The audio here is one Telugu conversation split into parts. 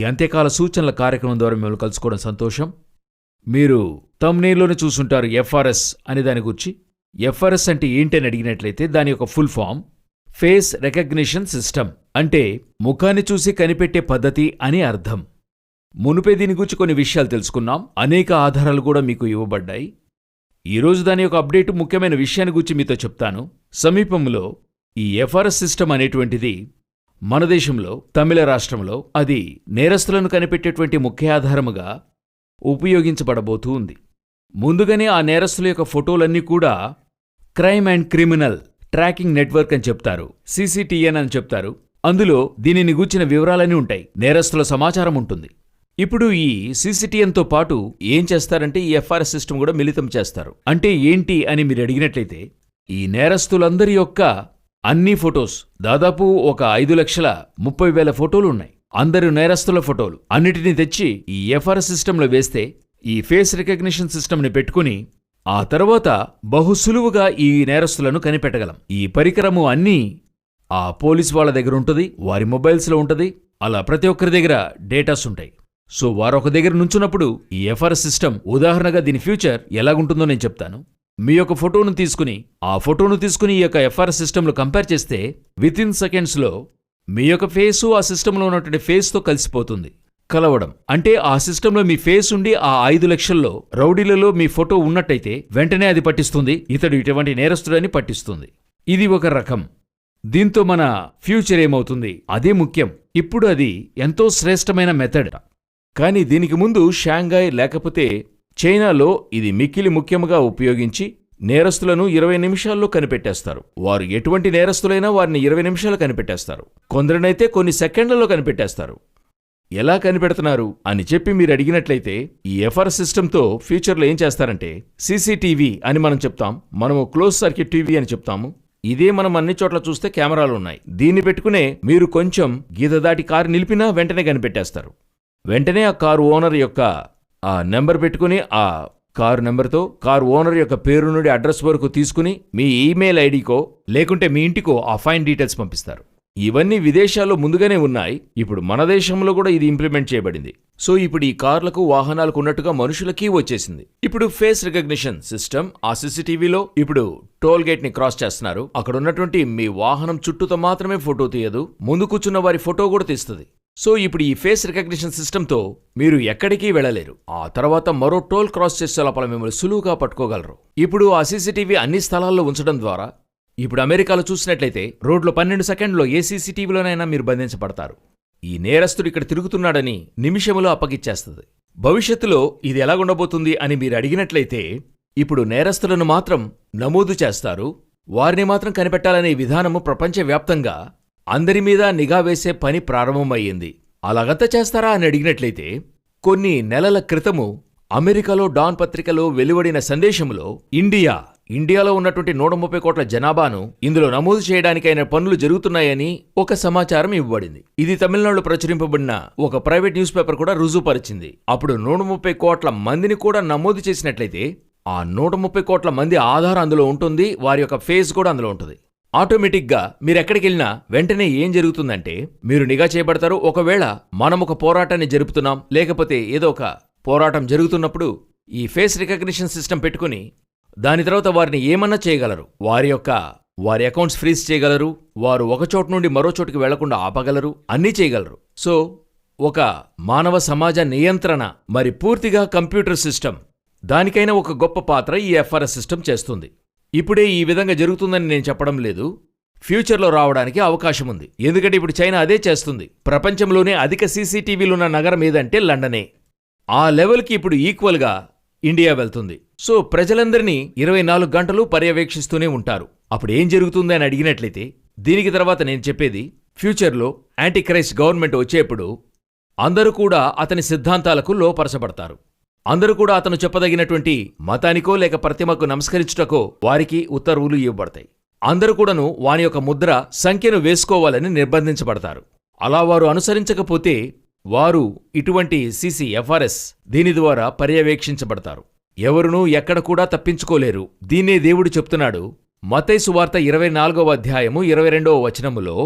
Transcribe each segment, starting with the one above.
ఈ అంత్యకాల సూచనల కార్యక్రమం ద్వారా మిమ్మల్ని కలుసుకోవడం సంతోషం. మీరు థంబ్నెయిల్లోనే చూసుంటారు ఎఫ్ఆర్ఎస్ అనే దాని గురించి. ఎఫ్ఆర్ఎస్ అంటే ఏంటని అడిగినట్లయితే దాని యొక్క full form face recognition system, అంటే ముఖాన్ని చూసి కనిపెట్టే పద్ధతి అని అర్థం. మునుపే దీని గురించి కొన్ని విషయాలు తెలుసుకున్నాం, అనేక ఆధారాలు కూడా మీకు ఇవ్వబడ్డాయి. ఈరోజు దాని యొక్క అప్డేటు, ముఖ్యమైన విషయాన్ని గురించి మీతో చెప్తాను. సమీపంలో ఈ ఎఫ్ఆర్ఎస్ సిస్టమ్ అనేటువంటిది మన దేశంలో తమిళ రాష్ట్రంలో అది నేరస్తులను కనిపెట్టేటువంటి ముఖ్య ఆధారముగా ఉపయోగించబడబోతూ ఉంది. ముందుగానే ఆ నేరస్తుల యొక్క ఫోటోలన్నీ కూడా crime and criminal tracking network అని చెప్తారు, సిసిటిఎన్ అని చెప్తారు. అందులో దీనిని గూర్చిన వివరాలన్నీ ఉంటాయి, నేరస్తుల సమాచారం ఉంటుంది. ఇప్పుడు ఈ సిసిటిఎన్తో పాటు ఏం చేస్తారంటే ఈ ఎఫ్ఆర్ఎస్ సిస్టమ్ కూడా మిళితం చేస్తారు. అంటే ఏంటి అని మీరు అడిగినట్లయితే, ఈ నేరస్తులందరి యొక్క అన్ని ఫొటోస్, దాదాపు ఒక 5,30,000 ఫోటోలు ఉన్నాయి. అందరు నేరస్తుల ఫోటోలు అన్నిటినీ తెచ్చి ఈ ఎఫ్ఆర్ఎస్ సిస్టంలో వేస్తే ఈ ఫేస్ రికగ్నిషన్ సిస్టమ్ని పెట్టుకుని ఆ తర్వాత బహుసులువుగా ఈ నేరస్తులను కనిపెట్టగలం. ఈ పరికరము అన్నీ ఆ పోలీస్ వాళ్ళ దగ్గర ఉంటుంది, వారి మొబైల్స్లో ఉంటుంది. అలా ప్రతి ఒక్కరి దగ్గర డేటాస్ ఉంటాయి. సో వారొక దగ్గర నుంచున్నప్పుడు ఈ ఎఫ్ఆర్ఎస్ సిస్టమ్, ఉదాహరణగా దీని ఫ్యూచర్ ఎలాగుంటుందో నేను చెప్తాను. మీ యొక్క ఫోటోను తీసుకుని ఈ యొక్క ఎఫ్ఆర్ఎస్ సిస్టంలో కంపేర్ చేస్తే వితిన్ సెకండ్స్లో మీ యొక్క ఫేసు ఆ సిస్టంలో ఉన్నటువంటి ఫేస్తో కలిసిపోతుంది. కలవడం అంటే ఆ సిస్టంలో మీ ఫేస్ ఉండి ఆ 5 లక్షల్లో రౌడీలలో మీ ఫోటో ఉన్నట్టయితే వెంటనే అది పట్టిస్తుంది, ఇతడు ఇటువంటి నేరస్తుడని పట్టిస్తుంది. ఇది ఒక రకం. దీంతో మన ఫ్యూచర్ ఏమవుతుంది అదే ముఖ్యం. ఇప్పుడు అది ఎంతో శ్రేష్టమైన మెథడ్. కానీ దీనికి ముందు షాంఘై లేకపోతే చైనాలో ఇది మిక్కిలి ముఖ్యంగా ఉపయోగించి నేరస్తులను 20 నిమిషాల్లో కనిపెట్టేస్తారు. వారు ఎటువంటి నేరస్తులైనా వారిని 20 నిమిషాలు కనిపెట్టేస్తారు. కొందరినైతే కొన్ని సెకండ్లలో కనిపెట్టేస్తారు. ఎలా కనిపెడుతున్నారు అని చెప్పి మీరు అడిగినట్లయితే, ఈ ఎఫ్ఆర్ఎస్ సిస్టంతో ఫ్యూచర్లో ఏం చేస్తారంటే సీసీటీవీ అని మనం చెప్తాం, మనము క్లోజ్ సర్క్యూట్ టీవీ అని చెప్తాము. ఇదే మనం అన్ని చోట్ల చూస్తే కెమెరాలు ఉన్నాయి. దీన్ని పెట్టుకునే మీరు కొంచెం గీత దాటి కారు నిలిపినా వెంటనే కనిపెట్టేస్తారు. వెంటనే ఆ కారు ఓనర్ యొక్క ఆ నెంబర్ పెట్టుకుని ఆ కారు నెంబర్తో కారు ఓనర్ యొక్క పేరు నుండి అడ్రస్ వరకు తీసుకుని మీ ఈమెయిల్ ఐడికో లేకుంటే మీ ఇంటికో ఆ ఫైన్ డీటెయిల్స్ పంపిస్తారు. ఇవన్నీ విదేశాల్లో ముందుగానే ఉన్నాయి. ఇప్పుడు మన దేశంలో కూడా ఇది ఇంప్లిమెంట్ చేయబడింది. సో ఇప్పుడు ఈ కార్లకు వాహనాలకు ఉన్నట్టుగా మనుషులకి వచ్చేసింది. ఇప్పుడు ఫేస్ రికగ్నిషన్ సిస్టమ్ ఆ సీసీటీవీలో ఇప్పుడు టోల్ గేట్ ని క్రాస్ చేస్తున్నారు. అక్కడ ఉన్నటువంటి మీ వాహనం చుట్టూతో మాత్రమే ఫోటో తీయదు, ముందు కూర్చున్న వారి ఫోటో కూడా తీస్తుంది. సో ఇప్పుడు ఈ ఫేస్ రికగ్నిషన్ సిస్టంతో మీరు ఎక్కడికి వెళ్ళలేరు. ఆ తర్వాత మరో టోల్ క్రాస్ చేసే లోపల మిమ్మల్ని సులువుగా పట్టుకోగలరు. ఇప్పుడు ఆ సీసీటీవీ అన్ని స్థలాల్లో ఉంచడం ద్వారా ఇప్పుడు అమెరికాలో చూసినట్లయితే రోడ్లో 12 సెకండ్లో ఏ సీసీటీవీలోనైనా మీరు బంధించబడతారు. ఈ నేరస్తుడు ఇక్కడ తిరుగుతున్నాడని నిమిషములో అప్పగిచ్చేస్తుంది. భవిష్యత్తులో ఇది ఎలాగుండబోతుంది అని మీరు అడిగినట్లయితే, ఇప్పుడు నేరస్తులను మాత్రం నమోదు చేస్తారు, వారిని మాత్రం కనిపెట్టాలనే విధానము ప్రపంచవ్యాప్తంగా అందరి మీద నిఘా వేసే పని ప్రారంభమయ్యింది. అలాగంతా చేస్తారా అని అడిగినట్లయితే, కొన్ని నెలల క్రితము అమెరికాలో డాన్ పత్రికలో వెలువడిన సందేశంలో ఇండియాలో ఉన్నటువంటి 130 కోట్ల జనాభాను ఇందులో నమోదు చేయడానికైన పనులు జరుగుతున్నాయని ఒక సమాచారం ఇవ్వబడింది. ఇది తమిళనాడులో ప్రచురింపబడిన ఒక ప్రైవేట్ న్యూస్ పేపర్ కూడా రుజువుపరిచింది. అప్పుడు 130 కోట్ల మందిని కూడా నమోదు చేసినట్లయితే ఆ 130 కోట్ల మంది ఆధార్ అందులో ఉంటుంది, వారి యొక్క ఫేస్ కూడా అందులో ఉంటుంది. ఆటోమేటిక్గా మీరెక్కడికెళ్ళినా వెంటనే ఏం జరుగుతుందంటే మీరు నిఘా చేయబడతారు. ఒకవేళ మనం ఒక పోరాటాన్ని జరుపుతున్నాం, లేకపోతే ఏదో ఒక పోరాటం జరుగుతున్నప్పుడు ఈ ఫేస్ రికగ్నిషన్ సిస్టమ్ పెట్టుకుని దాని తర్వాత వారిని ఏమన్నా చేయగలరు. వారి అకౌంట్స్ ఫ్రీజ్ చేయగలరు, వారు ఒక చోటు నుండి మరో చోటుకి వెళ్లకుండా ఆపగలరు, అన్నీ చేయగలరు. సో ఒక మానవ సమాజ నియంత్రణ మరి పూర్తిగా కంప్యూటర్ సిస్టమ్, దానికైనా ఒక గొప్ప పాత్ర ఈ ఎఫ్ఆర్ఎస్ సిస్టమ్ చేస్తుంది. ఇప్పుడే ఈ విధంగా జరుగుతుందని నేను చెప్పడం లేదు, ఫ్యూచర్లో రావడానికి అవకాశం ఉంది. ఎందుకంటే ఇప్పుడు చైనా అదే చేస్తుంది. ప్రపంచంలోనే అధిక సీసీటీవీలున్న నగరం ఏదంటే లండనే. ఆ లెవెల్కి ఇప్పుడు ఈక్వల్గా ఇండియా వెళ్తుంది. సో ప్రజలందరినీ 24 గంటలు పర్యవేక్షిస్తూనే ఉంటారు. అప్పుడు ఏం జరుగుతుంది అని అడిగినట్లయితే, దీనికి తర్వాత నేను చెప్పేది, ఫ్యూచర్లో యాంటీక్రైస్ట్ గవర్నమెంట్ వచ్చేప్పుడు అందరూ కూడా అతని సిద్ధాంతాలకు లోపరచబడతారు. అందరూ కూడా అతను చెప్పదగినటువంటి మతానికో లేక ప్రతిమకు నమస్కరించుటకో వారికి ఉత్తర్వులు ఇవ్వబడతాయి. అందరూ కూడాను వాని యొక్క ముద్ర సంఖ్యను వేసుకోవాలని నిర్బంధించబడతారు. అలా వారు అనుసరించకపోతే వారు ఇటువంటి ఎఫ్ఆర్ఎస్ దీని ద్వారా పర్యవేక్షించబడతారు. ఎవరునూ ఎక్కడ కూడా తప్పించుకోలేరు. దీన్నే దేవుడు చెప్తున్నాడు మత్తయి సువార్త 24వ అధ్యాయము 22వ వచనములో,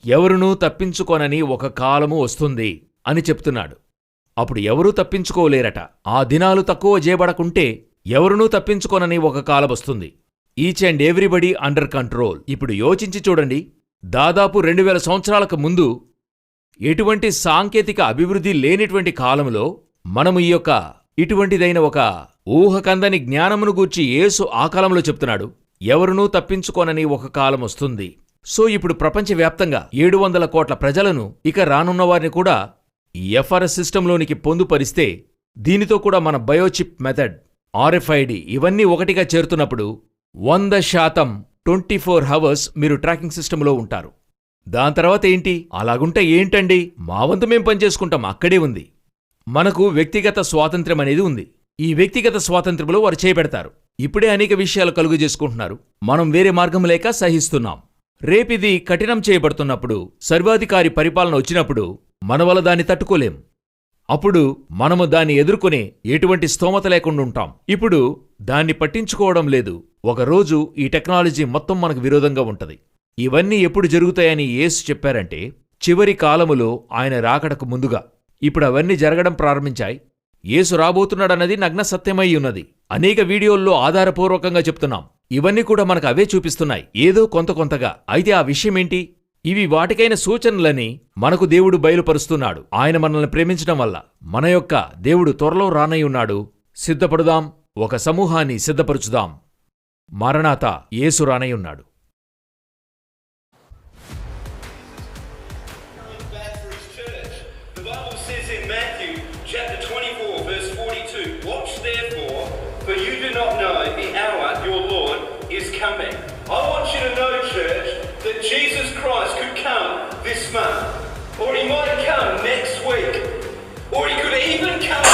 ఎవరునూ తప్పించుకోనని ఒక కాలము వస్తుంది. అని చెప్తున్నాడు. అప్పుడు ఎవరూ తప్పించుకోలేరట. ఆ దినాలు తక్కువ చేయబడకుంటే ఎవరునూ తప్పించుకోనని ఒక కాలమొస్తుంది. Each and everybody under control. ఇప్పుడు యోచించి చూడండి, దాదాపు 2000 సంవత్సరాలకు ముందు ఎటువంటి సాంకేతిక అభివృద్ధి లేనిటువంటి కాలంలో మనము ఇటువంటిదైన ఒక ఊహకందని జ్ఞానమును గూర్చి యేసు ఆ కాలంలో చెప్తున్నాడు. ఎవరునూ తప్పించుకోనని ఒక కాలమొస్తుంది. సో ఇప్పుడు ప్రపంచవ్యాప్తంగా 700 కోట్ల ప్రజలను, ఇక రానున్న వారిని కూడా ఎఫ్ఆర్ఎస్ సిస్టంలోనికి పొందుపరిస్తే, దీనితో కూడా మన బయోచిప్ మెథడ్, RFID ఇవన్నీ ఒకటిగా చేరుతున్నప్పుడు 100% 24 hours మీరు ట్రాకింగ్ సిస్టంలో ఉంటారు. దాని తర్వాత ఏంటి? అలాగుంటే ఏంటండి, మా వంతు మేం పనిచేసుకుంటాం, అక్కడే ఉంది. మనకు వ్యక్తిగత స్వాతంత్ర్యం అనేది ఉంది. ఈ వ్యక్తిగత స్వాతంత్ర్యంలో వారు చేపెడతారు. ఇప్పుడే అనేక విషయాలు కలుగు చేసుకుంటున్నారు. మనం వేరే మార్గం లేక సహిస్తున్నాం. రేపిది కఠినం చేయబడుతున్నప్పుడు, సర్వాధికారి పరిపాలన వచ్చినప్పుడు మన వల్ల దాన్ని తట్టుకోలేం. అప్పుడు మనము దాన్ని ఎదుర్కొనే ఎటువంటి స్తోమత లేకుండా ఉంటాం. ఇప్పుడు దాన్ని పట్టించుకోవడం లేదు. ఒకరోజు ఈ టెక్నాలజీ మొత్తం మనకు విరోధంగా ఉంటది. ఇవన్నీ ఎప్పుడు జరుగుతాయని యేసు చెప్పారంటే, చివరి కాలములో ఆయన రాకడకు ముందుగా. ఇప్పుడు అవన్నీ జరగడం ప్రారంభించాయి. యేసు రాబోతున్నాడన్నది నగ్న సత్యమై ఉన్నది. అనేక వీడియోల్లో ఆధారపూర్వకంగా చెప్తున్నాం. ఇవన్నీ కూడా మనకు అవే చూపిస్తున్నాయి, ఏదో కొంతగా. అయితే ఆ విషయమేంటి? ఇవి వాటికైన సూచనలని మనకు దేవుడు బయలుపరుస్తున్నాడు. ఆయన మనల్ని ప్రేమించడం వల్ల మన యొక్క దేవుడు త్వరలో రానై ఉన్నాడు. సిద్ధపడుదాం, ఒక సమూహాన్ని సిద్ధపరుచుదాం. మరణాత, యేసు రానై ఉన్నాడు. I want you to know, church, that Jesus Christ could come this month, or he might come next week, or he could even come